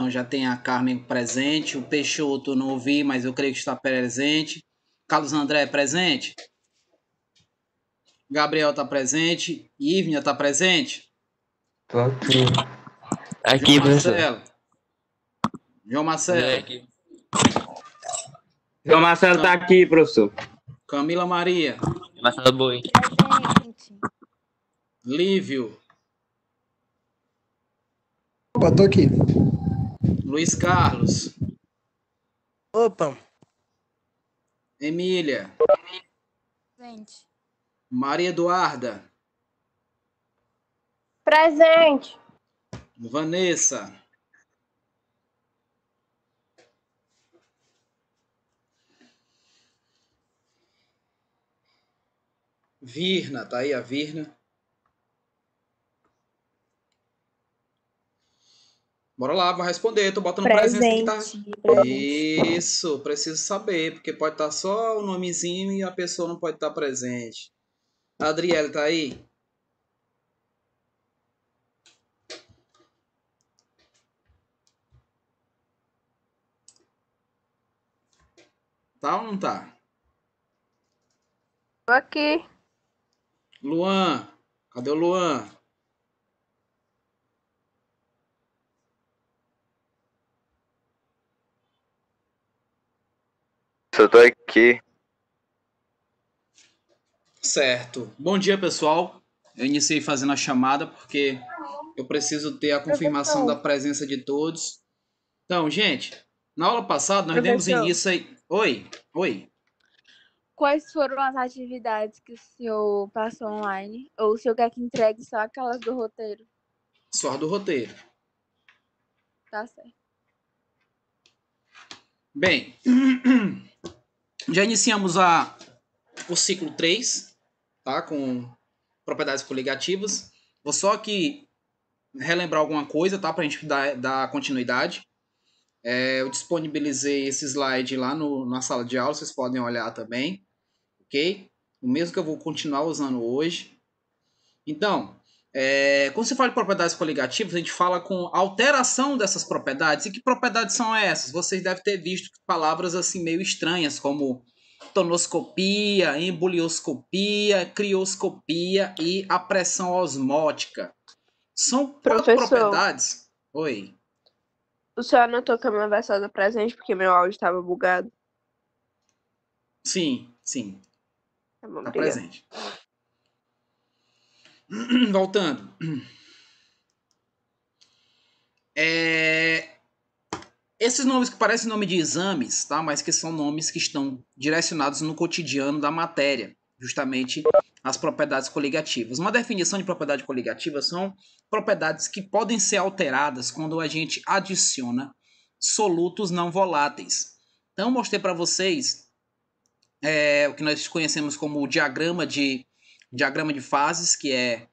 Então já tem a Carmen presente, o Peixoto não ouvi, mas eu creio que está presente. Carlos André presente. Gabriel está presente. Ivnia está presente. Tô aqui. João Aqui, professor. Marcelo. João Marcelo. João Marcelo tá aqui, professor. Camila Maria. Marcelo Boi. Presente. Lívio. Opa, tô aqui. Luiz Carlos. Opa. Emília. Presente. Maria Eduarda. Presente. Vanessa. Virna, tá aí a Virna. Bora lá, vou responder. Tô botando presença aqui, tá? Isso, preciso saber, porque pode estar só o nomezinho e a pessoa não pode estar presente. A Adriele tá aí? Tá ou não tá? Tô aqui. Luan, cadê o Luan? Eu tô aqui. Certo. Bom dia, pessoal. Eu iniciei fazendo a chamada porque eu preciso ter a confirmação da presença de todos. Então, gente, na aula passada nós demos início aí... Oi. Quais foram as atividades que o senhor passou online? Ou o senhor quer que entregue só aquelas do roteiro? Só do roteiro. Tá certo. Bem, já iniciamos o ciclo 3, tá? Com propriedades coligativas. Vou só aqui relembrar alguma coisa, tá? Para a gente dar continuidade. Eu disponibilizei esse slide lá na sala de aula, vocês podem olhar também, ok? O mesmo que eu vou continuar usando hoje. Então, quando se fala de propriedades coligativas, a gente fala com alteração dessas propriedades. E que propriedades são essas? Vocês devem ter visto palavras assim meio estranhas, como tonoscopia, embolioscopia, crioscopia e a pressão osmótica. São quatro propriedades. Oi. O senhor anotou que a minha versão do presente porque meu áudio estava bugado? Sim. Tá bom, Tá obrigada. presente. Voltando. Esses nomes que parecem nome de exames, tá? Mas que são nomes que estão direcionados no cotidiano da matéria, justamente as propriedades coligativas. Uma definição de propriedade coligativa são propriedades que podem ser alteradas quando a gente adiciona solutos não voláteis. Então, mostrei para vocês o que nós conhecemos como o diagrama de fases, que é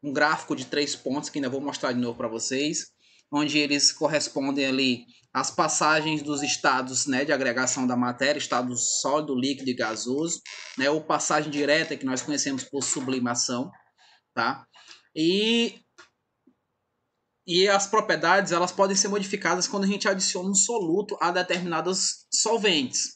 um gráfico de 3 pontos, que ainda vou mostrar de novo para vocês, onde eles correspondem ali às passagens dos estados, né, de agregação da matéria, estado sólido, líquido e gasoso, né, ou passagem direta, que nós conhecemos por sublimação, tá? E as propriedades, elas podem ser modificadas quando a gente adiciona um soluto a determinados solventes.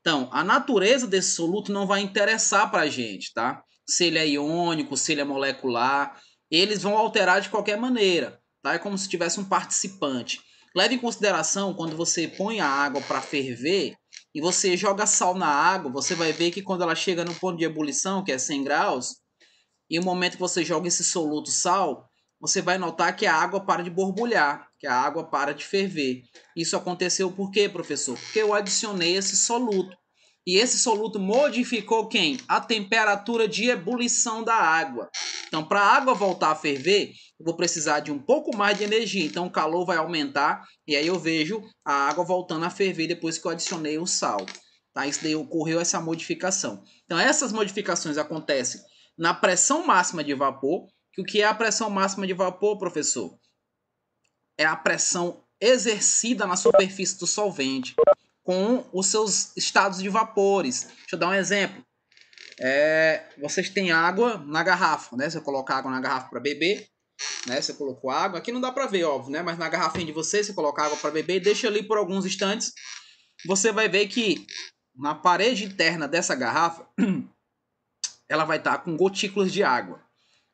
Então, a natureza desse soluto não vai interessar para a gente, tá? Se ele é iônico, se ele é molecular, eles vão alterar de qualquer maneira, tá? É como se tivesse um participante. Leve em consideração, quando você põe a água para ferver e você joga sal na água, você vai ver que quando ela chega no ponto de ebulição, que é 100 graus, e o momento que você joga esse soluto sal, você vai notar que a água para de borbulhar, que a água para de ferver. Isso aconteceu por quê, professor? Porque eu adicionei esse soluto. E esse soluto modificou quem? A temperatura de ebulição da água. Então, para a água voltar a ferver, eu vou precisar de um pouco mais de energia. Então, o calor vai aumentar e aí eu vejo a água voltando a ferver depois que eu adicionei o sal. Tá? Isso daí ocorreu essa modificação. Então, essas modificações acontecem na pressão máxima de vapor. Que o que é a pressão máxima de vapor, professor? É a pressão exercida na superfície do solvente com os seus estados de vapores. Deixa eu dar um exemplo. Vocês têm água na garrafa, né? Você coloca água na garrafa para beber né? Você colocou água. Aqui não dá para ver, óbvio, né? Mas na garrafinha de você coloca água para beber e deixa ali por alguns instantes. Você vai ver que na parede interna dessa garrafa, ela vai estar com gotículas de água.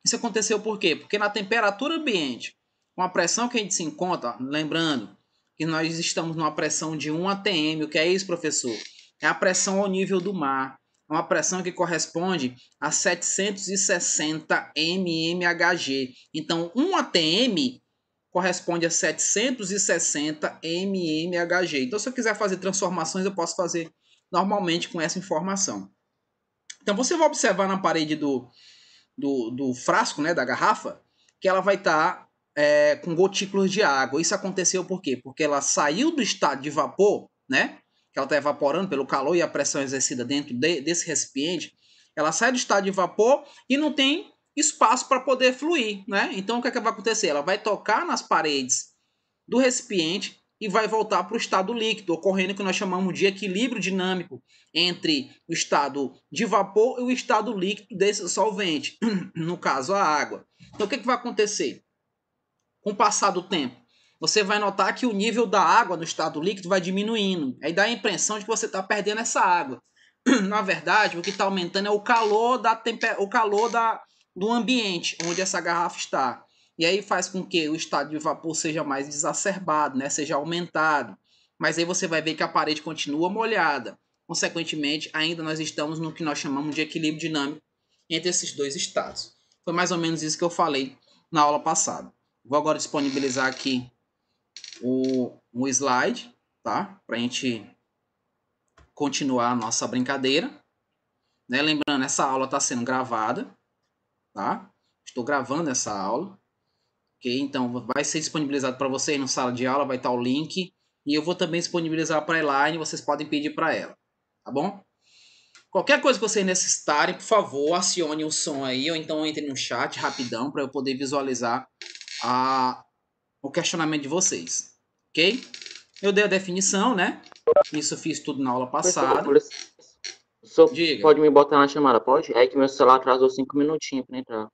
Isso aconteceu por quê? Porque na temperatura ambiente, com a pressão que a gente se encontra, lembrando que nós estamos numa pressão de 1 atm. O que é isso, professor? É a pressão ao nível do mar. É uma pressão que corresponde a 760 mmHg. Então, 1 atm corresponde a 760 mmHg. Então, se eu quiser fazer transformações, eu posso fazer normalmente com essa informação. Então, você vai observar na parede do frasco, né, da garrafa, que ela vai estar com gotículas de água. Isso aconteceu por quê? Porque ela saiu do estado de vapor, né, que ela está evaporando pelo calor e a pressão exercida dentro desse recipiente. Ela sai do estado de vapor e não tem espaço para poder fluir, né? Então, o que vai acontecer? Ela vai tocar nas paredes do recipiente e vai voltar para o estado líquido, ocorrendo o que nós chamamos de equilíbrio dinâmico entre o estado de vapor e o estado líquido desse solvente, no caso a água. Então o que vai acontecer? Com o passar do tempo, você vai notar que o nível da água no estado líquido vai diminuindo. Aí dá a impressão de que você está perdendo essa água. Na verdade, o que está aumentando é o calor do ambiente onde essa garrafa está. E aí faz com que o estado de vapor seja mais exacerbado, né? Seja aumentado. Mas aí você vai ver que a parede continua molhada. Consequentemente, ainda nós estamos no que nós chamamos de equilíbrio dinâmico entre esses dois estados. Foi mais ou menos isso que eu falei na aula passada. Vou agora disponibilizar aqui o slide, tá? Para a gente continuar a nossa brincadeira. Né? Lembrando, essa aula está sendo gravada, tá? Estou gravando essa aula. Ok? Então, vai ser disponibilizado para vocês na sala de aula, vai estar o link. E eu vou também disponibilizar para a Elaine, vocês podem pedir para ela. Tá bom? Qualquer coisa que vocês necessitarem, por favor, acione o som aí, ou então entre no chat rapidão para eu poder visualizar o questionamento de vocês. Ok? Eu dei a definição, né? Isso eu fiz tudo na aula passada. Professor, Diga. pode me botar na chamada, pode? É que meu celular atrasou 5 minutinhos para entrar.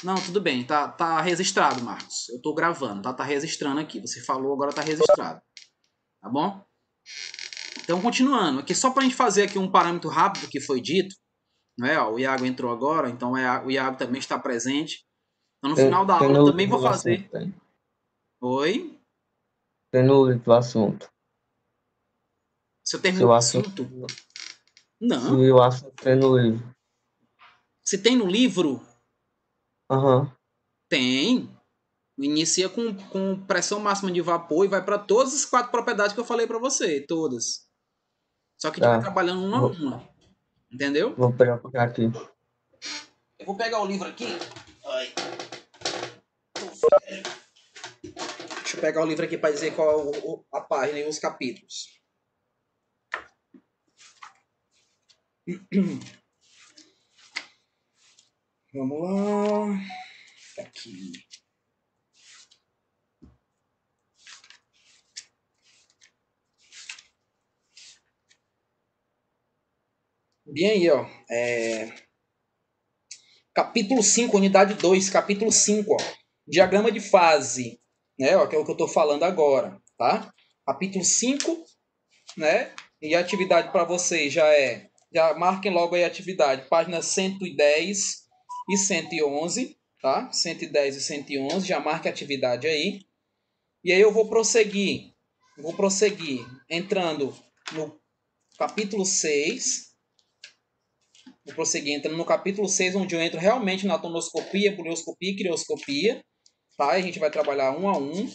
Não, tudo bem. Tá registrado, Marcos. Eu tô gravando, tá? Tá registrando aqui. Você falou, agora tá registrado. Tá bom? Então, continuando. Aqui só pra gente fazer aqui um parâmetro rápido que foi dito. Né? Ó, o Iago entrou agora, então o Iago também está presente. Então, no final da aula, eu também vou fazer... Assunto, Oi? tem no livro o assunto. Se eu terminou o assunto? Não. Se o assunto tem no livro. Se tem no livro? Aham. Tem. Inicia com pressão máxima de vapor e vai para todas as 4 propriedades que eu falei para você. Todas. Só que a gente vai trabalhando uma a uma. Entendeu? Vou pegar aqui. Eu vou pegar o livro aqui. Ai. Deixa eu pegar o livro aqui para dizer qual a página e os capítulos. Vamos lá. Aqui. Bem aí, ó. Capítulo 5, unidade 2, capítulo 5, ó. Diagrama de fase, né? Ó, que é o que eu estou falando agora, tá? Capítulo 5, né? E a atividade para vocês já marquem logo aí a atividade, páginas 110 e 111, tá? 110 e 111, já marque a atividade aí. E aí eu vou prosseguir entrando no capítulo 6. Vou prosseguir entrando no capítulo 6, onde eu entro realmente na tonoscopia, bulioscopia e crioscopia. Tá? A gente vai trabalhar um a um,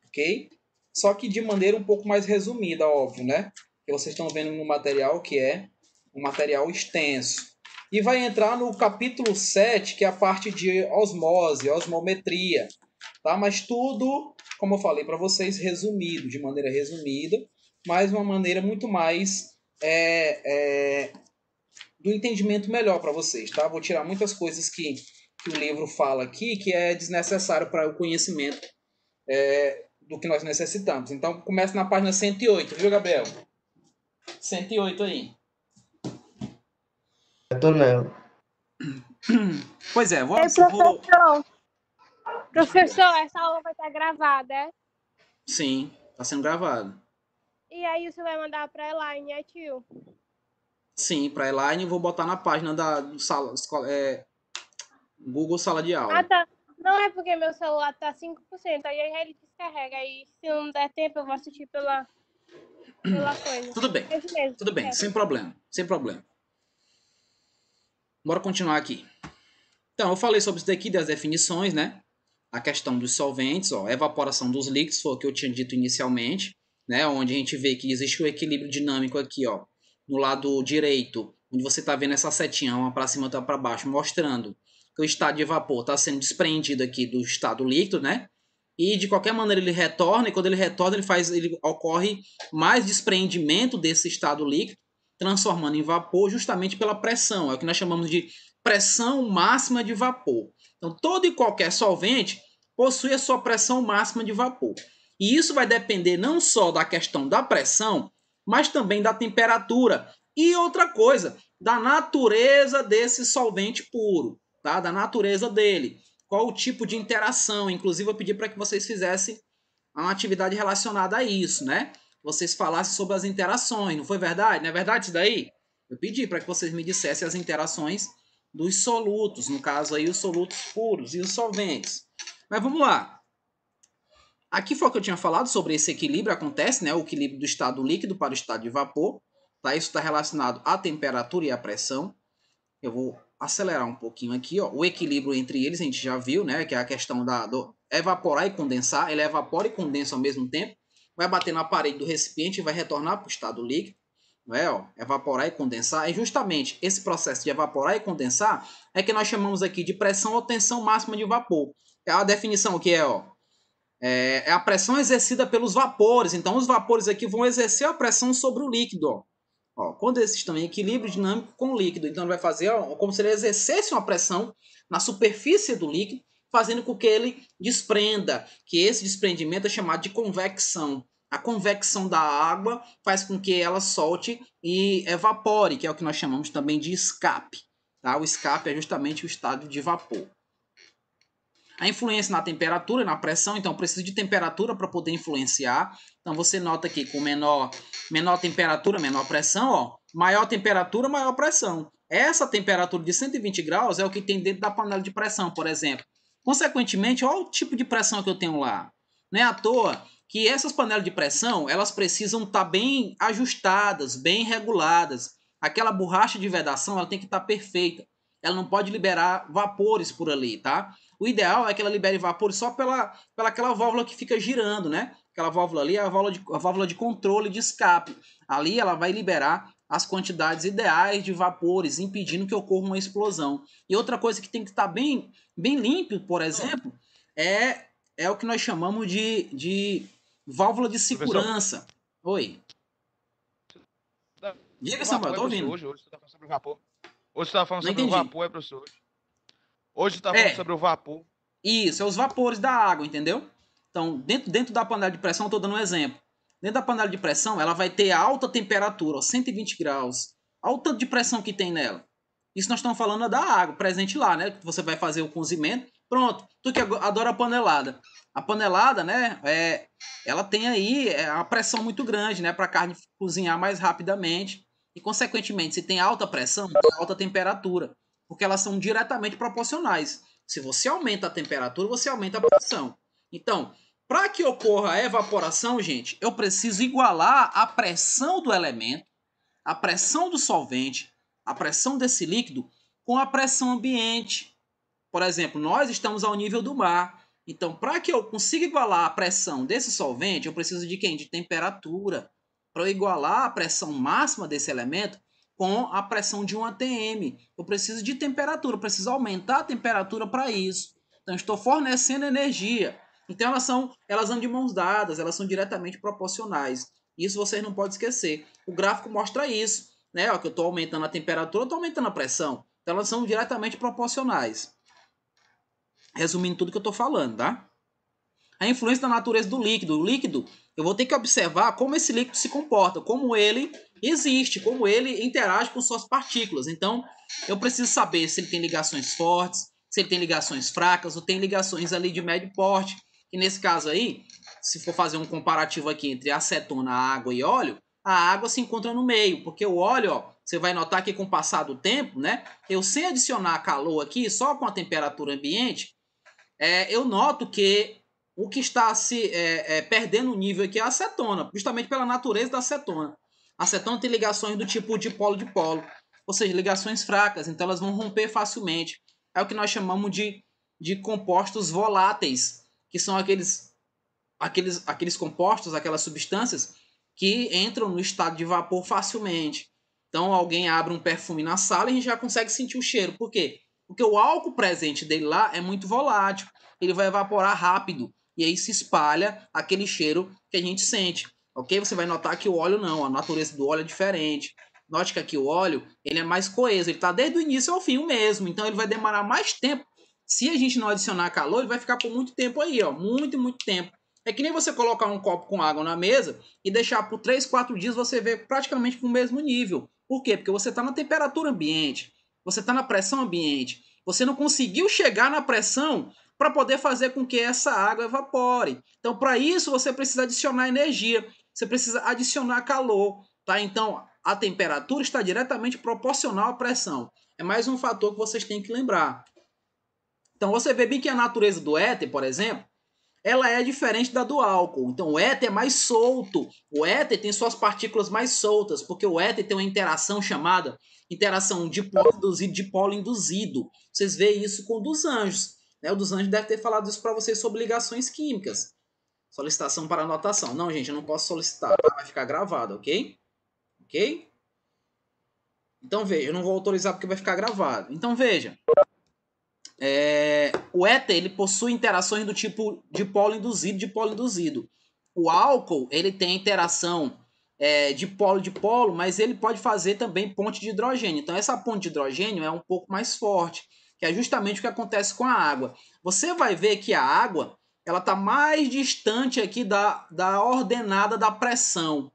ok? Só que de maneira um pouco mais resumida, óbvio, né? Que vocês estão vendo no material, que é um material extenso. E vai entrar no capítulo 7, que é a parte de osmose, osmometria. Tá? Mas tudo, como eu falei para vocês, resumido, de maneira resumida, mas uma maneira muito mais do entendimento melhor para vocês. Tá? Vou tirar muitas coisas que o livro fala aqui, que é desnecessário para o conhecimento do que nós necessitamos. Então, começa na página 108, viu, Gabriel? 108 aí. Eu tô nela. Pois é, vou... Professor, essa aula vai estar gravada, é? Sim, tá sendo gravado. E aí você vai mandar pra Elaine, é, tio? Sim, para Elaine eu vou botar na página da do sala, Google Sala de Ah, Aula. tá. Não é porque meu celular tá 5%, aí ele descarrega. Aí se não der tempo, eu vou assistir pela coisa. Tudo bem, É isso mesmo. tudo bem, sem problema, sem problema. Bora continuar aqui. Então, eu falei sobre isso daqui, das definições, né? A questão dos solventes, ó, evaporação dos líquidos, foi o que eu tinha dito inicialmente, né? Onde a gente vê que existe o equilíbrio dinâmico aqui, ó, no lado direito, onde você está vendo essa setinha, uma para cima e outra para baixo, mostrando que o estado de vapor está sendo despreendido aqui do estado líquido, né? E de qualquer maneira ele retorna, e quando ele retorna, ele ocorre mais despreendimento desse estado líquido, transformando em vapor justamente pela pressão. É o que nós chamamos de pressão máxima de vapor. Então, todo e qualquer solvente possui a sua pressão máxima de vapor. E isso vai depender não só da questão da pressão, mas também da temperatura. E outra coisa, da natureza desse solvente puro, tá? Da natureza dele. Qual o tipo de interação? Inclusive, eu pedi para que vocês fizessem uma atividade relacionada a isso, né? Vocês falassem sobre as interações, não foi verdade? Não é verdade isso daí? Eu pedi para que vocês me dissessem as interações dos solutos, no caso aí os solutos puros e os solventes. Mas vamos lá. Aqui foi o que eu tinha falado sobre esse equilíbrio, acontece, né? O equilíbrio do estado líquido para o estado de vapor. Tá? Isso está relacionado à temperatura e à pressão. Eu vou acelerar um pouquinho aqui, ó. O equilíbrio entre eles, a gente já viu, né? Que é a questão do evaporar e condensar. Ele evapora e condensa ao mesmo tempo. Vai bater na parede do recipiente e vai retornar para o estado líquido. Não é, ó, evaporar e condensar. É justamente esse processo de evaporar e condensar é que nós chamamos aqui de pressão ou tensão máxima de vapor. É a definição que é, ó, é a pressão exercida pelos vapores. Então, os vapores aqui vão exercer a pressão sobre o líquido, ó. Ó, quando eles estão em equilíbrio dinâmico com o líquido. Então, ele vai fazer ó, como se ele exercesse uma pressão na superfície do líquido, fazendo com que ele desprenda, que esse desprendimento é chamado de convecção. A convecção da água faz com que ela solte e evapore, que é o que nós chamamos também de escape. Tá? O escape é justamente o estado de vapor. A influência na temperatura e na pressão, então precisa de temperatura para poder influenciar. Então você nota aqui com menor temperatura, menor pressão, ó, maior temperatura, maior pressão. Essa temperatura de 120 graus é o que tem dentro da panela de pressão, por exemplo. Consequentemente, olha o tipo de pressão que eu tenho lá. Não é à toa que essas panelas de pressão, elas precisam estar bem ajustadas, bem reguladas. Aquela borracha de vedação, ela tem que estar perfeita. Ela não pode liberar vapores por ali, tá? O ideal é que ela libere vapores só pela aquela válvula que fica girando, né? Aquela válvula ali é a válvula de controle de escape. Ali ela vai liberar as quantidades ideais de vapores, impedindo que ocorra uma explosão. E outra coisa que tem que estar bem limpo, por exemplo, é o que nós chamamos de válvula de segurança. Oi. Diga, Samuel, tô ouvindo. Hoje você está falando sobre o vapor. Hoje você está falando Não sobre entendi. o vapor, professor? Hoje você está falando sobre o vapor. Isso, é os vapores da água, entendeu? Então, dentro da panela de pressão, estou dando um exemplo. Dentro da panela de pressão, ela vai ter alta temperatura, ó, 120 graus. Olha o tanto de pressão que tem nela. Isso nós estamos falando da água, presente lá, né? Você vai fazer o cozimento. Pronto, tu que adora a panelada. A panelada, né? Ela tem aí uma pressão muito grande, né? Para a carne cozinhar mais rapidamente. E, consequentemente, se tem alta pressão, tem alta temperatura. Porque elas são diretamente proporcionais. Se você aumenta a temperatura, você aumenta a pressão. Então, para que ocorra a evaporação, gente, eu preciso igualar a pressão do elemento, a pressão do solvente, a pressão desse líquido com a pressão ambiente. Por exemplo, nós estamos ao nível do mar. Então, para que eu consiga igualar a pressão desse solvente, eu preciso de quem? De temperatura. Para eu igualar a pressão máxima desse elemento com a pressão de um atm. Eu preciso de temperatura, eu preciso aumentar a temperatura para isso. Então, eu estou fornecendo energia. Então, elas andam de mãos dadas, elas são diretamente proporcionais. Isso vocês não podem esquecer. O gráfico mostra isso, né? Ó, que eu estou aumentando a temperatura, eu estou aumentando a pressão. Então, elas são diretamente proporcionais. Resumindo tudo que eu estou falando, tá? A influência da natureza do líquido. O líquido, eu vou ter que observar como esse líquido se comporta, como ele existe, como ele interage com suas partículas. Então, eu preciso saber se ele tem ligações fortes, se ele tem ligações fracas ou tem ligações ali de médio porte. E nesse caso aí, se for fazer um comparativo aqui entre acetona, água e óleo, a água se encontra no meio, porque o óleo, ó, você vai notar que com o passar do tempo, né, eu sem adicionar calor aqui, só com a temperatura ambiente, eu noto que o que está se perdendo o nível aqui é a acetona, justamente pela natureza da acetona. A acetona tem ligações do tipo dipolo-dipolo, ou seja, ligações fracas, então elas vão romper facilmente. É o que nós chamamos de compostos voláteis, que são aqueles compostos, aquelas substâncias que entram no estado de vapor facilmente. Então, alguém abre um perfume na sala e a gente já consegue sentir o cheiro. Por quê? Porque o álcool presente dele lá é muito volátil. Ele vai evaporar rápido. E aí se espalha aquele cheiro que a gente sente. Ok? Você vai notar que o óleo não. A natureza do óleo é diferente. Note que aqui o óleo ele é mais coeso. Ele está desde o início ao fim o mesmo. Então, ele vai demorar mais tempo. Se a gente não adicionar calor, ele vai ficar por muito tempo aí. Ó, muito, muito tempo. É que nem você colocar um copo com água na mesa e deixar por 3, 4 dias, você vê praticamente no mesmo nível. Por quê? Porque você está na temperatura ambiente, você está na pressão ambiente. Você não conseguiu chegar na pressão para poder fazer com que essa água evapore. Então, para isso, você precisa adicionar energia, você precisa adicionar calor. Tá? Então, a temperatura está diretamente proporcional à pressão. É mais um fator que vocês têm que lembrar. Então, você vê bem que a natureza do éter, por exemplo, ela é diferente da do álcool. Então, o éter é mais solto. O éter tem suas partículas mais soltas, porque o éter tem uma interação chamada interação dipolo induzido, dipolo induzido. Vocês veem isso com o dos anjos. Né? O dos anjos deve ter falado isso para vocês sobre ligações químicas. Solicitação para anotação. Não, gente, eu não posso solicitar. Tá? Vai ficar gravado, ok? Ok? Então, veja, eu não vou autorizar porque vai ficar gravado. Então, veja. O éter ele possui interações do tipo dipolo induzido. O álcool ele tem interação dipolo-dipolo, mas ele pode fazer também ponte de hidrogênio. Então essa ponte de hidrogênio é um pouco mais forte, que é justamente o que acontece com a água. Você vai ver que a água ela está mais distante aqui da ordenada da pressão.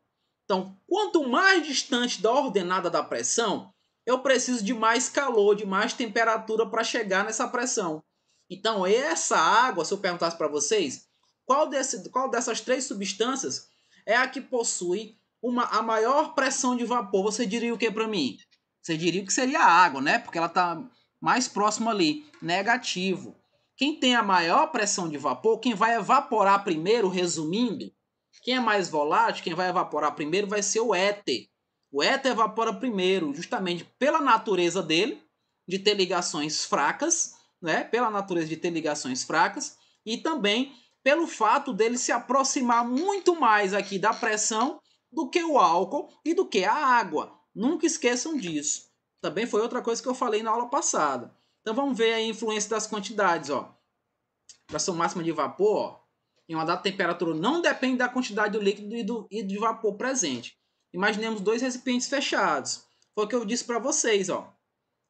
Então, quanto mais distante da ordenada da pressão, eu preciso de mais calor, de mais temperatura para chegar nessa pressão. Então, essa água, se eu perguntasse para vocês, qual dessas 3 substâncias é a que possui a maior pressão de vapor? Você diria o que para mim? Você diria que seria a água, né? Porque ela está mais próxima ali. Negativo. Quem tem a maior pressão de vapor, quem vai evaporar primeiro, resumindo, quem é mais volátil, quem vai evaporar primeiro vai ser o éter. O éter evapora primeiro, justamente pela natureza dele, de ter ligações fracas, né? Pela natureza de ter ligações fracas, e também pelo fato dele se aproximar muito mais aqui da pressão do que o álcool e do que a água. Nunca esqueçam disso. Também foi outra coisa que eu falei na aula passada. Então vamos ver a influência das quantidades. Ó. Pressão máxima de vapor, ó, em uma dada temperatura não depende da quantidade do líquido e do vapor presente. Imaginemos 2 recipientes fechados. Foi o que eu disse para vocês. Ó.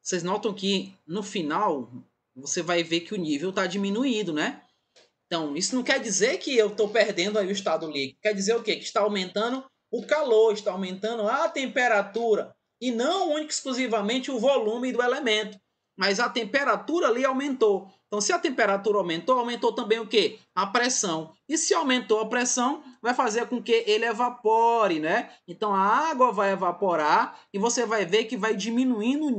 Vocês notam que no final você vai ver que o nível está diminuindo, né? Então, isso não quer dizer que eu estou perdendo aí o estado líquido. Quer dizer o quê? Que está aumentando o calor, está aumentando a temperatura. E não única e exclusivamente o volume do elemento. Mas a temperatura ali aumentou. Então, se a temperatura aumentou, aumentou também o quê? A pressão. E se aumentou a pressão, vai fazer com que ele evapore, né? Então, a água vai evaporar e você vai ver que vai diminuindo o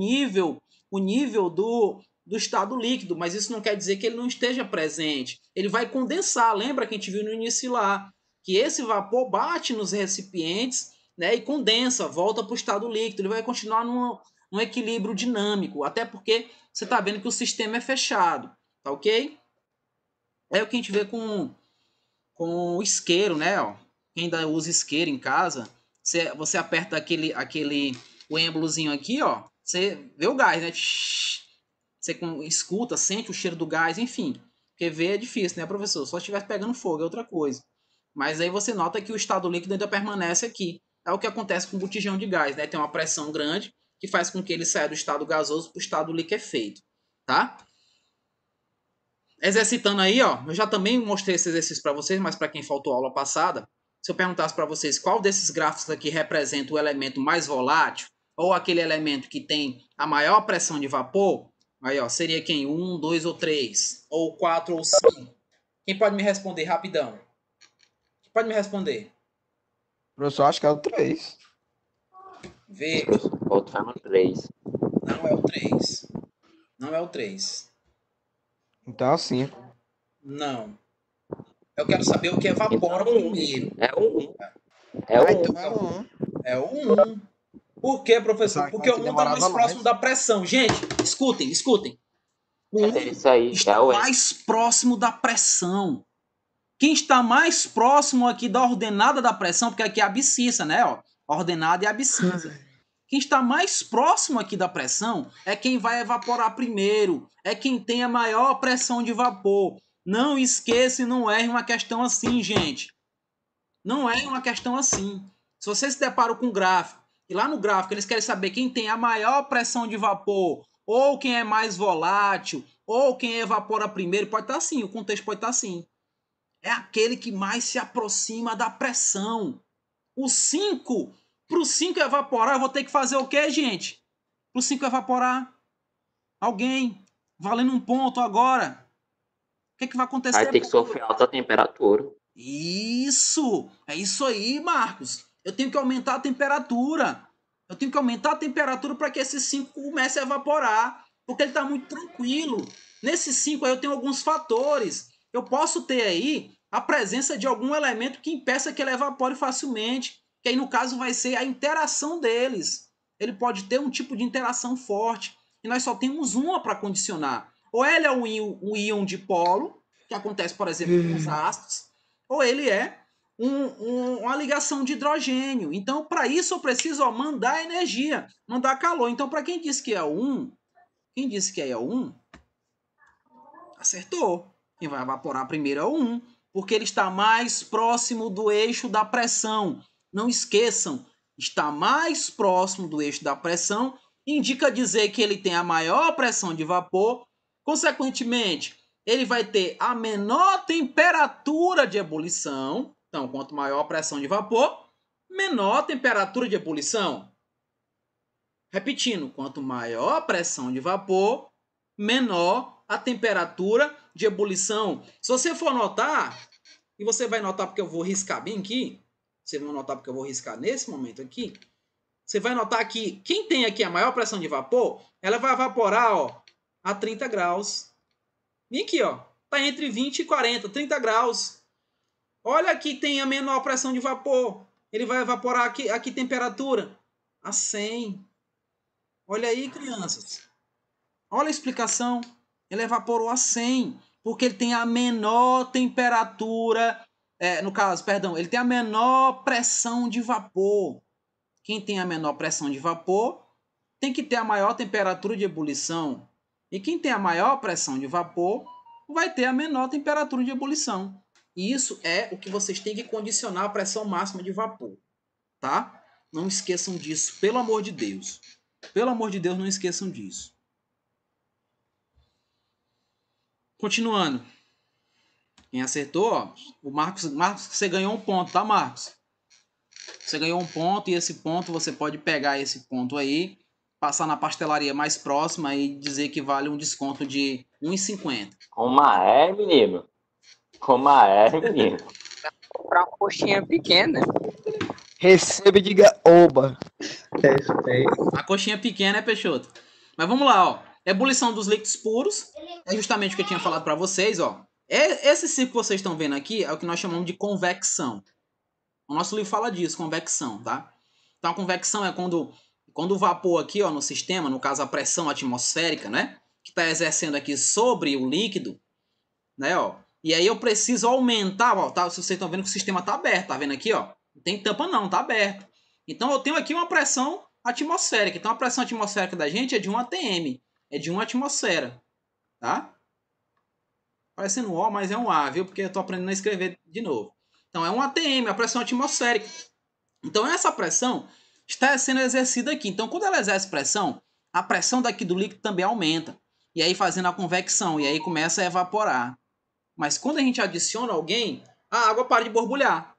nível do estado líquido. Mas isso não quer dizer que ele não esteja presente. Ele vai condensar. Lembra que a gente viu no início lá? Que esse vapor bate nos recipientes, né, e condensa, volta para o estado líquido. Ele vai continuar num equilíbrio dinâmico. Até porque você está vendo que o sistema é fechado. Tá ok? É o que a gente vê com o isqueiro, né? Ó. Quem ainda usa isqueiro em casa, você aperta o êmbolozinho aqui, ó. Você vê o gás, né? Você escuta, sente o cheiro do gás, enfim. Porque ver é difícil, né, professor? Só se estiver pegando fogo, é outra coisa. Mas aí você nota que o estado líquido ainda permanece aqui. É o que acontece com o botijão de gás, né? Tem uma pressão grande que faz com que ele saia do estado gasoso para o estado liquefeito, tá? Exercitando aí, ó, eu já também mostrei esse exercício para vocês, mas para quem faltou a aula passada, se eu perguntasse para vocês qual desses gráficos aqui representa o elemento mais volátil, ou aquele elemento que tem a maior pressão de vapor, Aí, ó, seria quem? 1, 2 ou 3? Ou 4 ou 5? Quem pode me responder rapidão? Quem pode me responder? Professor, acho que é o 3. Vê. Voltar no 3. Não é o 3. Não é o 3. Então é o 5. Não. Eu quero saber o que evapora Então, primeiro. É o 1. É o 1. Então é o 1. É o 1. Por quê, professor? Porque o 1 está mais próximo da pressão. Gente, escutem. O 1 É isso aí. está É o N. mais próximo da pressão. Quem está mais próximo aqui da ordenada da pressão, porque aqui é a abscissa, né? Ó, ordenada e abscissa. Quem está mais próximo aqui da pressão é quem vai evaporar primeiro. É quem tem a maior pressão de vapor. Não esqueça e não erre uma questão assim, gente. Não é uma questão assim. Se você se depara com um gráfico, e lá no gráfico eles querem saber quem tem a maior pressão de vapor, ou quem é mais volátil, ou quem evapora primeiro, pode estar assim, o contexto pode estar assim. É aquele que mais se aproxima da pressão. O 5, para o 5 evaporar, eu vou ter que fazer o quê, gente? Para o 5 evaporar, alguém valendo um ponto agora. O que vai acontecer? Vai ter que sofrer alta temperatura. Isso! É isso aí, Marcos. Eu tenho que aumentar a temperatura. Eu tenho que aumentar a temperatura para que esse 5 comece a evaporar. Porque ele está muito tranquilo. Nesse 5 aí eu tenho alguns fatores. Eu posso ter aí a presença de algum elemento que impeça que ele evapore facilmente. Que aí, no caso, vai ser a interação deles. Ele pode ter um tipo de interação forte. E nós só temos uma para condicionar. Ou ele é um íon dipolo, que acontece, por exemplo, com os ácidos, ou ele é uma ligação de hidrogênio. Então, para isso, eu preciso mandar energia, mandar calor. Então, para quem disse que é o 1, quem disse que é o 1, acertou. Quem vai evaporar primeiro é o 1, porque ele está mais próximo do eixo da pressão. Não esqueçam, está mais próximo do eixo da pressão, indica dizer que ele tem a maior pressão de vapor, consequentemente, ele vai ter a menor temperatura de ebulição. Então, quanto maior a pressão de vapor, menor a temperatura de ebulição. Repetindo, quanto maior a pressão de vapor, menor a temperatura de ebulição. Se você for notar, e você vai notar porque eu vou riscar bem aqui, você vai notar porque eu vou riscar nesse momento aqui, você vai notar que quem tem aqui a maior pressão de vapor, ela vai evaporar, ó, a 30 graus. E aqui, ó, tá entre 20 e 40, 30 graus. Olha aqui, tem a menor pressão de vapor. Ele vai evaporar aqui, a que temperatura? A 100. Olha aí, crianças. Olha a explicação. Ele evaporou a 100, porque ele tem a menor temperatura, no caso, perdão, ele tem a menor pressão de vapor. Quem tem a menor pressão de vapor tem que ter a maior temperatura de ebulição. E quem tem a maior pressão de vapor vai ter a menor temperatura de ebulição. E isso é o que vocês têm que condicionar a pressão máxima de vapor. Tá? Não esqueçam disso, pelo amor de Deus. Pelo amor de Deus, não esqueçam disso. Continuando. Quem acertou, ó, o Marcos, você ganhou um ponto, tá, Marcos? Você ganhou um ponto e esse ponto você pode pegar esse ponto aí, passar na pastelaria mais próxima e dizer que vale um desconto de R$1,50. Como é, menino? Como é, menino? Comprar uma coxinha pequena. Receba e diga oba. É isso aí. A coxinha pequena é Peixoto. Mas vamos lá, ó. Ebulição dos líquidos puros é justamente o que eu tinha falado para vocês, ó. Esse ciclo que vocês estão vendo aqui é o que nós chamamos de convecção. O nosso livro fala disso, convecção, tá? Então a convecção é quando o vapor aqui, ó, no sistema, no caso a pressão atmosférica, né, que está exercendo aqui sobre o líquido, né, ó. E aí eu preciso aumentar, ó, tá? Se vocês estão vendo que o sistema tá aberto, tá vendo aqui, ó? Não tem tampa não, tá aberto. Então eu tenho aqui uma pressão atmosférica. Então a pressão atmosférica da gente é de 1 atm, é de 1 atmosfera, tá? Parecendo O, mas é um A, viu? Porque eu tô aprendendo a escrever de novo. Então é 1 atm, a pressão atmosférica. Então essa pressão está sendo exercida aqui. Então quando ela exerce pressão, a pressão daqui do líquido também aumenta. E aí fazendo a convecção, e aí começa a evaporar. Mas quando a gente adiciona alguém, a água para de borbulhar.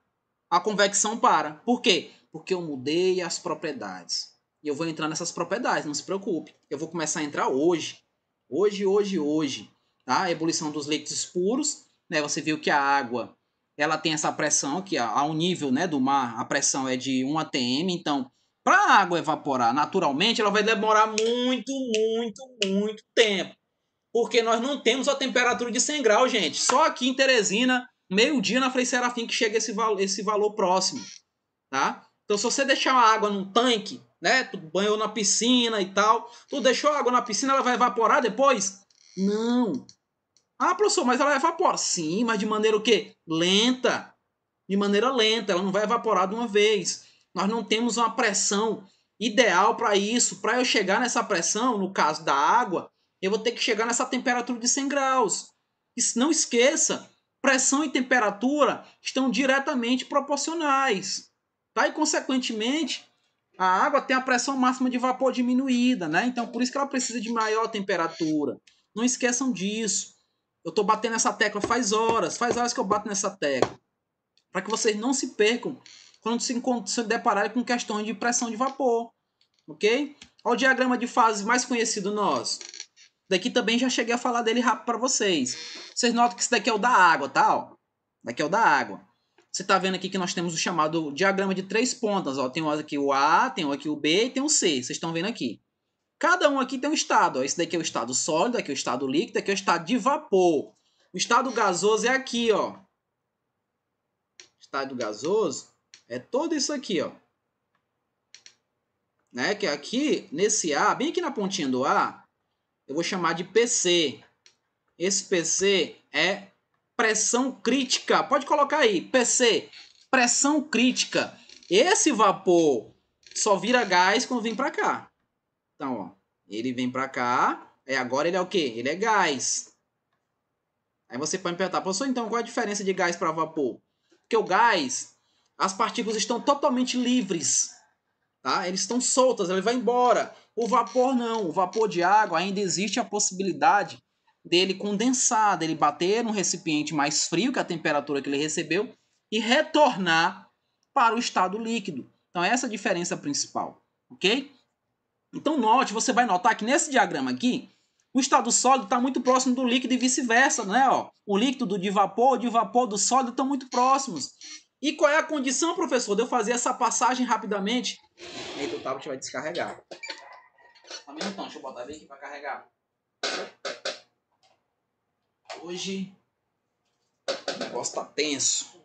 A convecção para. Por quê? Porque eu mudei as propriedades. E eu vou entrar nessas propriedades, não se preocupe. Eu vou começar a entrar hoje. Hoje, tá? A ebulição dos líquidos puros, né? Você viu que a água, ela tem essa pressão, que ao nível, né, do mar, a pressão é de 1 atm, então, para a água evaporar naturalmente, ela vai demorar muito tempo, porque nós não temos a temperatura de 100 graus, gente. Só aqui em Teresina, meio-dia na Frei Serafim que chega esse valor próximo, tá? Então, se você deixar a água num tanque, né, tu banhou na piscina e tal, tu deixou a água na piscina, ela vai evaporar depois? Não. Ah, professor, mas ela evapora. Sim, mas de maneira o quê? Lenta. De maneira lenta, ela não vai evaporar de uma vez. Nós não temos uma pressão ideal para isso. Para eu chegar nessa pressão, no caso da água, eu vou ter que chegar nessa temperatura de 100 graus. Não esqueça, pressão e temperatura estão diretamente proporcionais. Tá? E, consequentemente, a água tem a pressão máxima de vapor diminuída, né? Então, por isso que ela precisa de maior temperatura. Não esqueçam disso. Eu estou batendo nessa tecla faz horas que eu bato nessa tecla. Para que vocês não se percam quando se depararem com questões de pressão de vapor. Ok? Olha o diagrama de fase mais conhecido nosso. Daqui também já cheguei a falar dele rápido para vocês. Vocês notam que isso daqui é o da água, tá? Ó, daqui é o da água. Você está vendo aqui que nós temos o chamado diagrama de 3 pontas. Ó. Tem aqui o A, tem aqui o B e tem o C. Vocês estão vendo aqui. Cada um aqui tem um estado. Ó. Esse daqui é o estado sólido, aqui é o estado líquido, aqui é o estado de vapor. O estado gasoso é aqui, ó. O estado gasoso é todo isso aqui, ó. Né? Que aqui, nesse A, bem aqui na pontinha do A, eu vou chamar de PC. Esse PC é pressão crítica. Pode colocar aí, PC, pressão crítica. Esse vapor só vira gás quando vem para cá. Então, ó, ele vem para cá, e agora ele é o quê? Ele é gás. Aí você pode me perguntar, professor, então qual é a diferença de gás para vapor? Porque o gás, as partículas estão totalmente livres, tá? Eles estão soltas, ele vai embora. O vapor não, o vapor de água ainda existe a possibilidade dele condensar, dele bater num recipiente mais frio que a temperatura que ele recebeu e retornar para o estado líquido. Então essa é a diferença principal, ok? Então note, você vai notar que nesse diagrama aqui, o estado sólido está muito próximo do líquido e vice-versa, né? Ó, o líquido de vapor do sólido estão muito próximos. E qual é a condição, professor, de eu fazer essa passagem rapidamente? Eita, o tablet vai descarregar. Só um minuto, deixa eu botar bem aqui para carregar. Hoje o negócio tá tenso.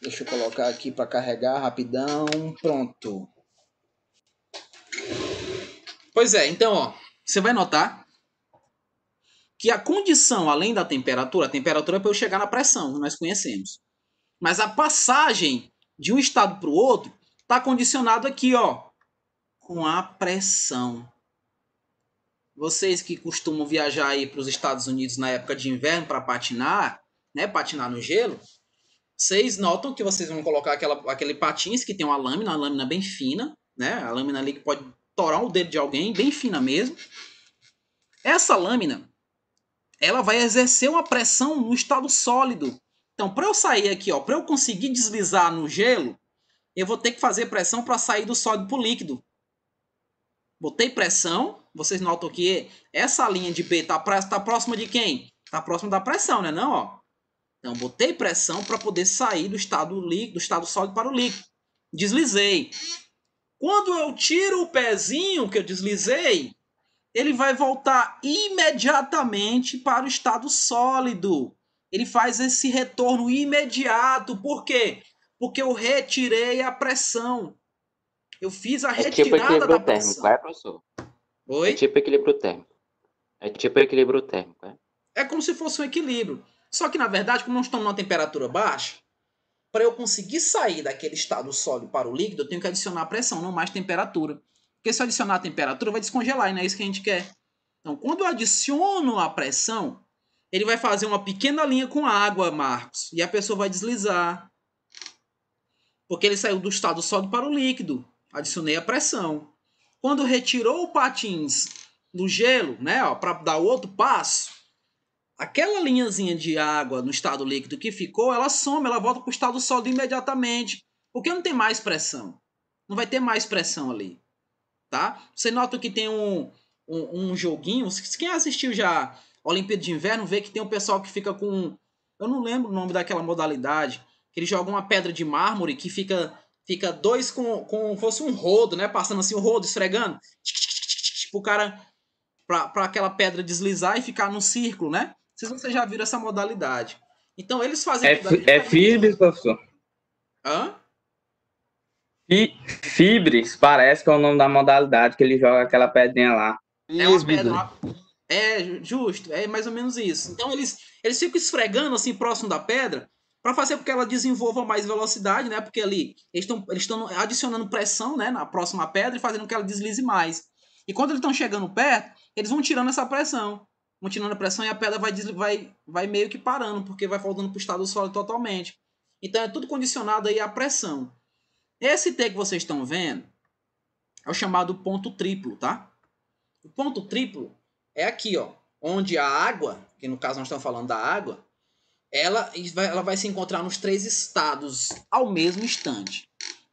Deixa eu colocar aqui para carregar rapidão. Pronto. Pois é, então, ó, você vai notar que a condição, além da temperatura, a temperatura é para eu chegar na pressão, nós conhecemos. Mas a passagem de um estado para o outro está condicionado aqui, ó, com a pressão. Vocês que costumam viajar aí para os Estados Unidos na época de inverno para patinar, né, patinar no gelo, vocês notam que vocês vão colocar aquele patins que tem uma lâmina bem fina, né, a lâmina ali que pode torar o dedo de alguém, bem fina mesmo. Essa lâmina, ela vai exercer uma pressão no estado sólido. Então, para eu sair aqui, ó, para eu conseguir deslizar no gelo, eu vou ter que fazer pressão para sair do sólido para o líquido. Botei pressão, vocês notam que essa linha de B está próxima de quem? Está próxima da pressão, né? Não, ó. Então, botei pressão para poder sair do estado líquido, do estado sólido para o líquido. Deslizei. Quando eu tiro o pezinho que eu deslizei, ele vai voltar imediatamente para o estado sólido. Ele faz esse retorno imediato. Por quê? Porque eu retirei a pressão. Eu fiz a retirada da pressão. Térmico, é, professor? Oi? É tipo equilíbrio térmico. É tipo equilíbrio térmico, é? É como se fosse um equilíbrio. Só que, na verdade, como nós estamos numa temperatura baixa, para eu conseguir sair daquele estado sólido para o líquido, eu tenho que adicionar pressão, não mais temperatura. Porque se eu adicionar a temperatura, vai descongelar, e não é isso que a gente quer. Então, quando eu adiciono a pressão, ele vai fazer uma pequena linha com água, Marcos, e a pessoa vai deslizar. Porque ele saiu do estado sólido para o líquido. Adicionei a pressão. Quando retirou o patins do gelo, né, para dar o outro passo, aquela linhazinha de água no estado líquido que ficou, ela some, ela volta para o estado sólido imediatamente. Porque não tem mais pressão. Não vai ter mais pressão ali. Tá? Você nota que tem um joguinho. Quem assistiu já Olimpíada de Inverno vê que tem um pessoal que fica com... Eu não lembro o nome daquela modalidade. Que eles jogam uma pedra de mármore que fica dois com fosse um rodo, né? Passando assim o rodo, esfregando. Pro cara... Pra aquela pedra deslizar e ficar num círculo, né? Não sei se vocês já viram essa modalidade. Então eles fazem... É Fibres, professor? Hã? Fibres, parece que é o nome da modalidade que ele joga aquela pedrinha lá. É uma pedra... É, justo, é mais ou menos isso. Então eles ficam esfregando assim próximo da pedra para fazer com que ela desenvolva mais velocidade, né? Porque ali eles estão adicionando pressão, né, na próxima pedra e fazendo com que ela deslize mais. E quando eles estão chegando perto, eles vão tirando essa pressão. Vão tirando a pressão e a pedra vai meio que parando, porque vai voltando para o estado sólido totalmente. Então é tudo condicionado aí à pressão. Esse T que vocês estão vendo é o chamado ponto triplo, tá? O ponto triplo é aqui, ó, onde a água, que no caso nós estamos falando da água, ela vai se encontrar nos 3 estados ao mesmo instante.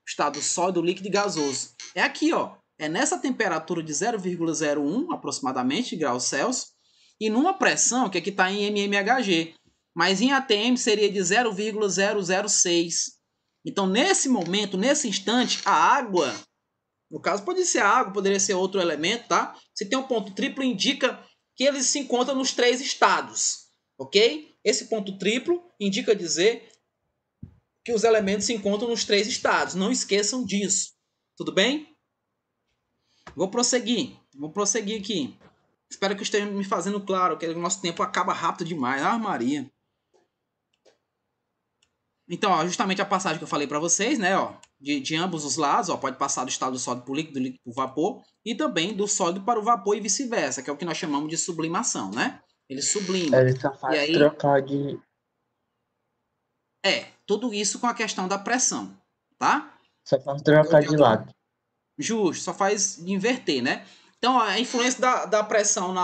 Estado sólido, líquido e gasoso. É aqui, ó. É nessa temperatura de 0,01 aproximadamente graus Celsius e numa pressão que aqui está em mmHg, mas em ATM seria de 0,006. Então, nesse momento, nesse instante, a água, no caso pode ser a água, poderia ser outro elemento, tá? Se tem um ponto triplo, indica que ele se encontra nos 3 estados, ok? Esse ponto triplo indica dizer que os elementos se encontram nos 3 estados. Não esqueçam disso. Tudo bem? Vou prosseguir aqui. Espero que eu esteja me fazendo claro, que o nosso tempo acaba rápido demais. Ah, Maria. Então, ó, justamente a passagem que eu falei para vocês, né, ó, de ambos os lados, ó, pode passar do estado sólido para o líquido, do líquido para o vapor, e também do sólido para o vapor e vice-versa, que é o que nós chamamos de sublimação, né? Ele sublima. Ele só faz aí, trocar de... tudo isso com a questão da pressão, tá? Só faz trocar de lado. Justo, só faz inverter, né? Então, a influência da pressão,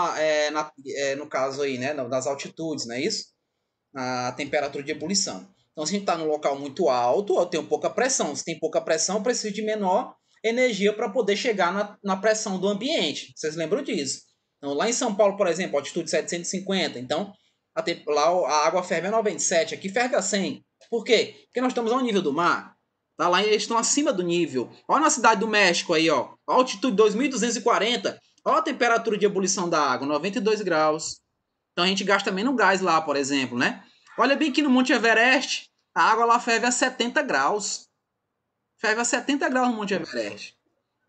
no caso aí, né, das altitudes, não é isso? A temperatura de ebulição. Então, se a gente está num local muito alto, eu tenho pouca pressão. Se tem pouca pressão, eu preciso de menor energia para poder chegar na pressão do ambiente. Vocês lembram disso? Então, lá em São Paulo, por exemplo, altitude 750. Então, lá a água ferve a 97, aqui ferve a 100. Por quê? Porque nós estamos ao nível do mar. Tá? Lá eles estão acima do nível. Olha na cidade do México aí, ó. Altitude 2.240. Olha a temperatura de ebulição da água, 92 graus. Então a gente gasta menos gás lá, por exemplo, né? Olha bem que no Monte Everest, a água lá ferve a 70 graus. Ferve a 70 graus no Monte Everest.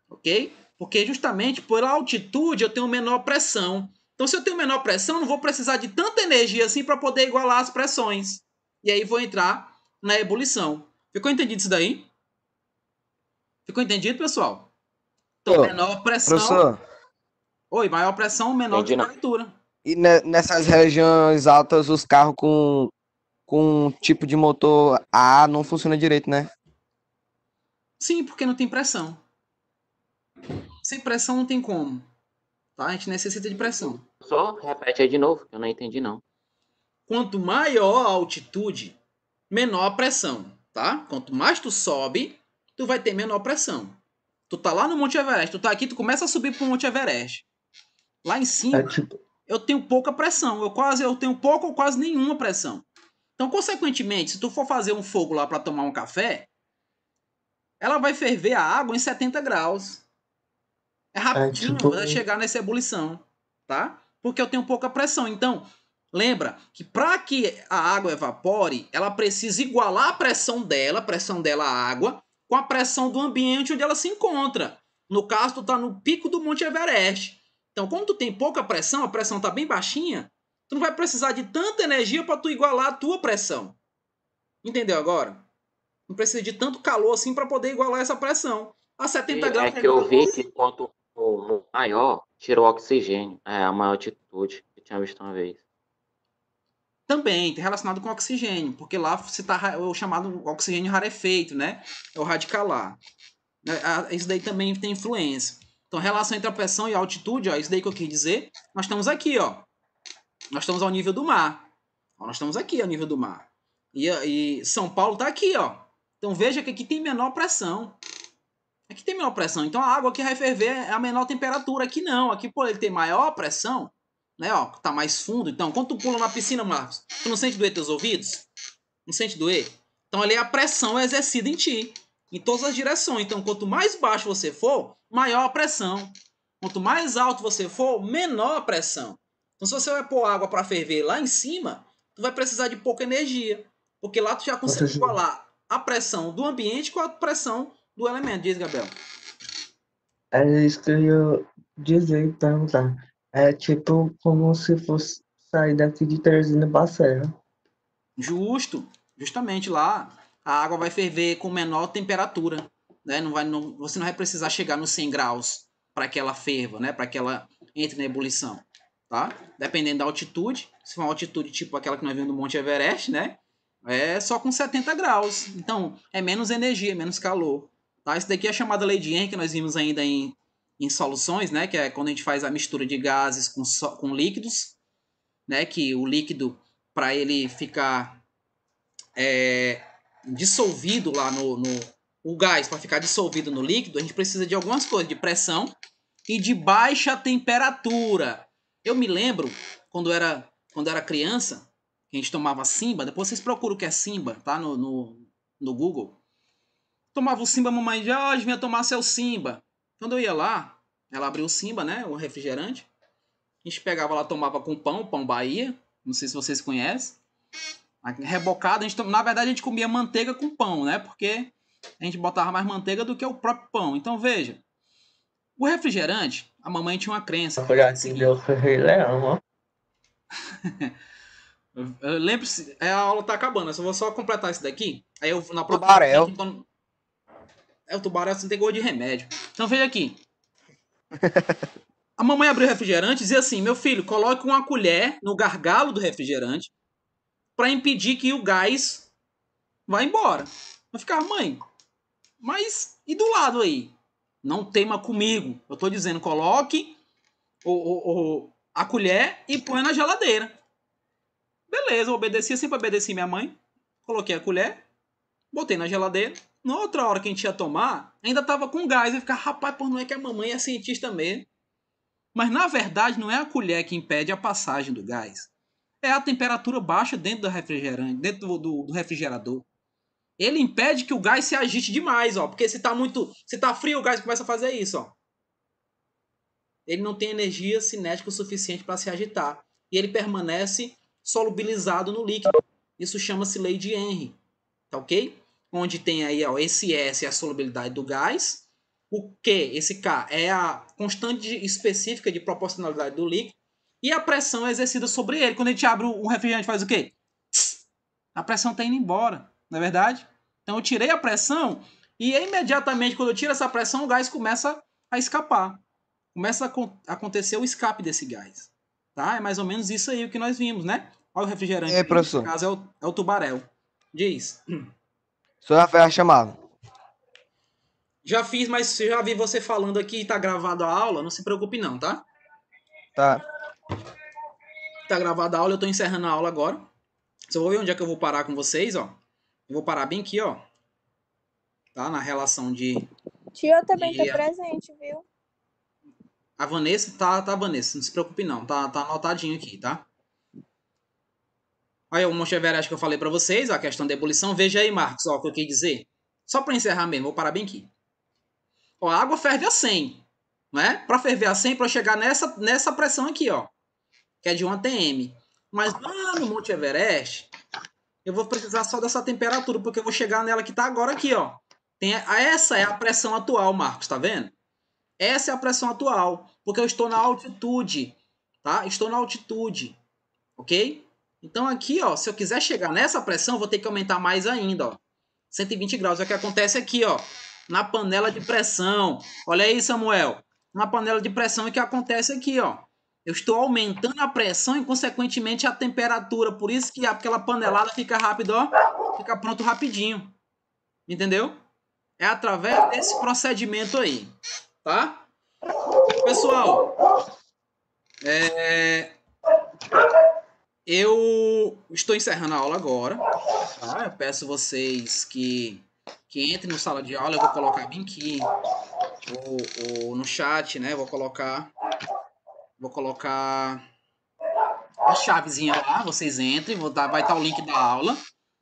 Ok? Porque justamente pela altitude eu tenho menor pressão. Então se eu tenho menor pressão, eu não vou precisar de tanta energia assim para poder igualar as pressões. E aí vou entrar na ebulição. Ficou entendido isso daí? Ficou entendido, pessoal? Então, menor pressão... Professor. Oi, maior pressão, menor temperatura. E nessas regiões altas, os carros com um tipo de motor A não funciona direito, né? Sim, porque não tem pressão. Sem pressão não tem como. Tá? A gente necessita de pressão. Só repete aí de novo, que eu não entendi não. Quanto maior a altitude, menor a pressão. Tá? Quanto mais tu sobe, tu vai ter menor pressão. Tu tá lá no Monte Everest, tu tá aqui, tu começa a subir pro Monte Everest. Lá em cima, eu tenho pouca pressão. Eu tenho pouca ou quase nenhuma pressão. Então, consequentemente, se tu for fazer um fogo lá para tomar um café, ela vai ferver a água em 70 graus. É rapidinho vai chegar nessa ebulição, tá? Porque eu tenho pouca pressão. Então, lembra que para que a água evapore, ela precisa igualar a pressão dela a água, com a pressão do ambiente onde ela se encontra. No caso, tu tá no pico do Monte Everest. Então, quando tu tem pouca pressão, a pressão tá bem baixinha, tu não vai precisar de tanta energia para tu igualar a tua pressão. Entendeu agora? Não precisa de tanto calor assim para poder igualar essa pressão. A 70 graus... É que eu vi que quanto maior, tira o oxigênio. É a maior altitude que eu tinha visto uma vez. Também tem relacionado com oxigênio, porque lá você tá o chamado oxigênio rarefeito, né? É o radicalar. Isso daí também tem influência. Então, relação entre a pressão e a altitude, ó, isso daí que eu quis dizer, nós estamos aqui, ó. Nós estamos ao nível do mar. Ó, nós estamos aqui ao nível do mar. E São Paulo está aqui, ó. Então, veja que aqui tem menor pressão. Aqui tem menor pressão. Então a água aqui vai ferver é a menor temperatura. Aqui não. Aqui, por ele ter maior pressão, né, ó, tá mais fundo. Então, quando tu pula na piscina, Marcos, tu não sente doer teus ouvidos? Não sente doer? Então ali a pressão é exercida em ti, em todas as direções. Então, quanto mais baixo você for, maior a pressão. Quanto mais alto você for, menor a pressão. Então, se você vai pôr água para ferver lá em cima, tu vai precisar de pouca energia. Porque lá tu já consegue igualar a pressão do ambiente com a pressão do elemento. Diz, Gabriel. É isso que eu ia dizer e perguntar. É tipo como se fosse sair daqui de Teresina pra Serra. Justamente lá a água vai ferver com menor temperatura, né? Você não vai precisar chegar nos 100 graus para que ela ferva, né? Para que ela entre na ebulição, tá? Dependendo da altitude, se for uma altitude tipo aquela que nós vimos no Monte Everest, né? É só com 70 graus. Então, é menos energia, menos calor. Tá? Isso daqui é a chamada lei de Henry, que nós vimos ainda em soluções, né? Que é quando a gente faz a mistura de gases com líquidos, né? Que o líquido, para ele ficar dissolvido lá o gás, para ficar dissolvido no líquido, a gente precisa de algumas coisas, de pressão e de baixa temperatura. Eu me lembro, quando era criança, que a gente tomava Simba, depois vocês procuram o que é Simba, tá? No Google. Tomava o Simba, a mamãe já, hoje vinha tomar seu Simba. Quando eu ia lá, ela abriu o Simba, né? O refrigerante. A gente pegava lá, tomava com pão Bahia. Não sei se vocês conhecem. Rebocado, na verdade a gente comia manteiga com pão, né? Porque a gente botava mais manteiga do que o próprio pão. Então veja, o refrigerante, a mamãe tinha uma crença. Eu já entendeu o Rei Leão, ó. Lembre-se, a aula tá acabando, eu só vou completar isso daqui. Aí eu na próxima. Tubaréu. O tubarão assim, tem gosto de remédio. Então veja aqui. A mamãe abriu o refrigerante e dizia assim: meu filho, coloque uma colher no gargalo do refrigerante para impedir que o gás vá embora. Eu ficava, mãe, mas e do lado aí? Não teima comigo. Eu tô dizendo, coloque a colher e põe na geladeira. Beleza, eu obedeci, sempre obedeci minha mãe. Coloquei a colher, botei na geladeira. Na outra hora que a gente ia tomar, ainda tava com gás. Eu ficava, rapaz, não é que a mamãe é cientista mesmo. Mas na verdade não é a colher que impede a passagem do gás. É a temperatura baixa dentro do refrigerante, dentro do refrigerador. Ele impede que o gás se agite demais, ó. Porque se tá frio, o gás começa a fazer isso, ó. Ele não tem energia cinética o suficiente para se agitar. E ele permanece solubilizado no líquido. Isso chama-se lei de Henry. Tá ok? Onde tem aí, ó, esse S é a solubilidade do gás. O Q, esse K, é a constante específica de proporcionalidade do líquido. E a pressão é exercida sobre ele. Quando a gente abre um refrigerante, faz o quê? A pressão está indo embora, não é verdade? Então eu tirei a pressão e imediatamente quando eu tiro essa pressão, o gás começa a escapar. Começa a acontecer o escape desse gás. Tá? É mais ou menos isso aí o que nós vimos, né? Olha o refrigerante. Professor. No caso é o tubaréu. Diz. O senhor já fez a chamada? Já fiz, mas já vi você falando aqui e tá gravado a aula. Não se preocupe não, tá? Tá. Tá gravada a aula, eu tô encerrando a aula agora. Só vou ver onde é que eu vou parar com vocês, ó. Eu vou parar bem aqui, ó. Tá? Na relação de... Tio, eu também tô presente, viu? A Vanessa, tá, Vanessa. Não se preocupe não. Tá anotadinho aqui, tá? Aí o Monte Everest que eu falei pra vocês, a questão da ebulição. Veja aí, Marcos, ó, o que eu quis dizer. Só pra encerrar mesmo, vou parar bem aqui. Ó, a água ferve a 100, né? Pra ferver a 100, pra eu chegar nessa pressão aqui, ó. Que é de 1 atm. Mas lá no Monte Everest, eu vou precisar só dessa temperatura, porque eu vou chegar nela que tá agora aqui, ó. Essa é a pressão atual, Marcos, tá vendo? Essa é a pressão atual, porque eu estou na altitude, tá? Estou na altitude, ok? Então aqui, ó, se eu quiser chegar nessa pressão, vou ter que aumentar mais ainda, ó. 120 graus, é o que acontece aqui, ó. Na panela de pressão. Olha aí, Samuel. Na panela de pressão é o que acontece aqui, ó. Eu estou aumentando a pressão e, consequentemente, a temperatura. Por isso que aquela panelada fica rápido, ó. Fica pronto rapidinho. Entendeu? É através desse procedimento aí. Tá? Pessoal, eu estou encerrando a aula agora. Tá? Eu peço vocês que que entre no sala de aula. Eu vou colocar bem aqui no chat, né? Vou colocar a chavezinha lá, vocês entrem, vai estar o link da aula,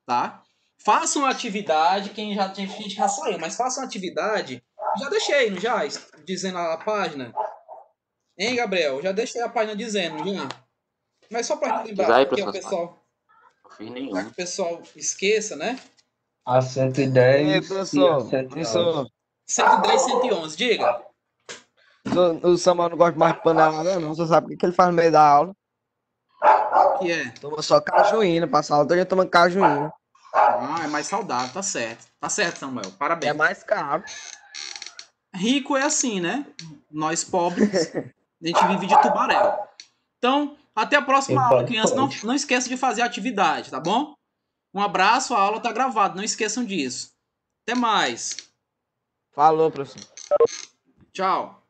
tá? Façam a atividade, quem já tem gente já saiu, mas façam a atividade. Já deixei, não já? Dizendo a página. Hein, Gabriel? Já deixei a página dizendo, já. Mas só para lembrar, porque o pessoal... Não fiz nenhum. Para que o pessoal esqueça, né? A 110 professor, e a 111. 110 e 111, diga. O Samuel não gosta mais de panelada, não. Você sabe o que ele faz no meio da aula? Que é? Toma só cajuína, passa a aula toda tomando cajuína. Ah, é mais saudável, tá certo. Tá certo, Samuel, parabéns. É mais caro. Rico é assim, né? Nós pobres, a gente vive de tubaréu. Então, até a próxima aula, crianças. Não esqueça de fazer a atividade, tá bom? Um abraço, a aula tá gravada, não esqueçam disso. Até mais. Falou, professor. Tchau.